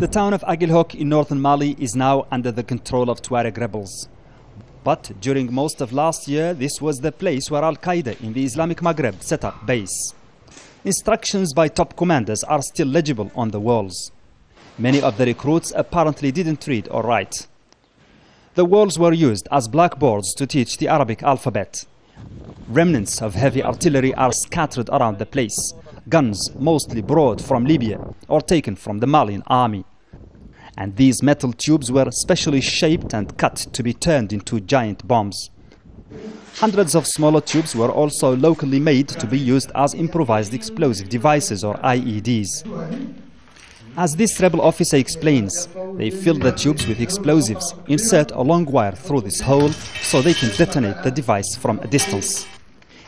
The town of Aguelhoc in northern Mali is now under the control of Tuareg rebels. But during most of last year, this was the place where Al-Qaeda in the Islamic Maghreb set up base. Instructions by top commanders are still legible on the walls. Many of the recruits apparently didn't read or write. The walls were used as blackboards to teach the Arabic alphabet. Remnants of heavy artillery are scattered around the place. Guns mostly brought from Libya or taken from the Malian army. And these metal tubes were specially shaped and cut to be turned into giant bombs. Hundreds of smaller tubes were also locally made to be used as improvised explosive devices or IEDs. As this rebel officer explains, they fill the tubes with explosives, insert a long wire through this hole so they can detonate the device from a distance.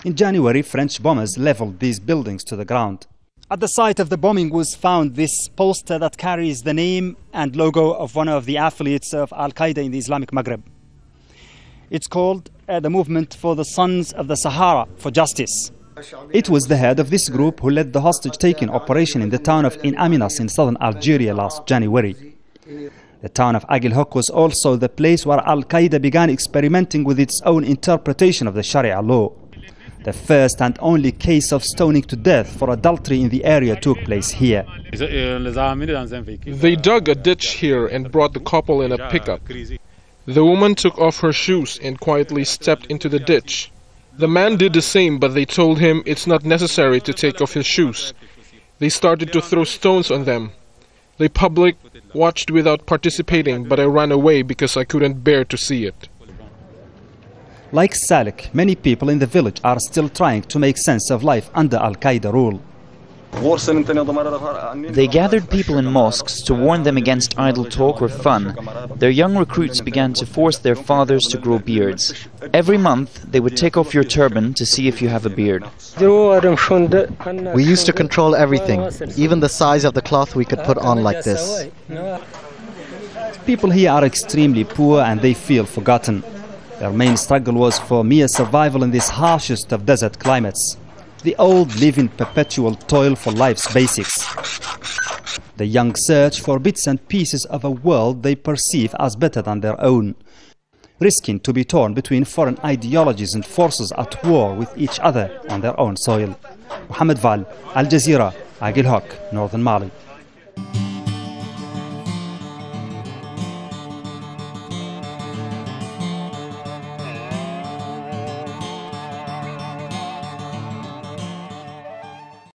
In January, French bombers leveled these buildings to the ground. At the site of the bombing was found this poster that carries the name and logo of one of the affiliates of Al-Qaeda in the Islamic Maghreb. It's called the Movement for the Sons of the Sahara for Justice. It was the head of this group who led the hostage-taking operation in the town of In Amenas in southern Algeria last January. The town of Aguelhoc was also the place where Al-Qaeda began experimenting with its own interpretation of the Sharia law. The first and only case of stoning to death for adultery in the area took place here. They dug a ditch here and brought the couple in a pickup. The woman took off her shoes and quietly stepped into the ditch. The man did the same, but they told him it's not necessary to take off his shoes. They started to throw stones on them. The public watched without participating, but I ran away because I couldn't bear to see it. Like Salek, many people in the village are still trying to make sense of life under Al-Qaeda rule. They gathered people in mosques to warn them against idle talk or fun. Their young recruits began to force their fathers to grow beards. Every month they would take off your turban to see if you have a beard. We used to control everything, even the size of the cloth we could put on like this. People here are extremely poor and they feel forgotten. Their main struggle was for mere survival in this harshest of desert climates. The old live in perpetual toil for life's basics. The young search for bits and pieces of a world they perceive as better than their own, risking to be torn between foreign ideologies and forces at war with each other on their own soil. Mohammed Val, Al Jazeera, Aguelhoc, northern Mali.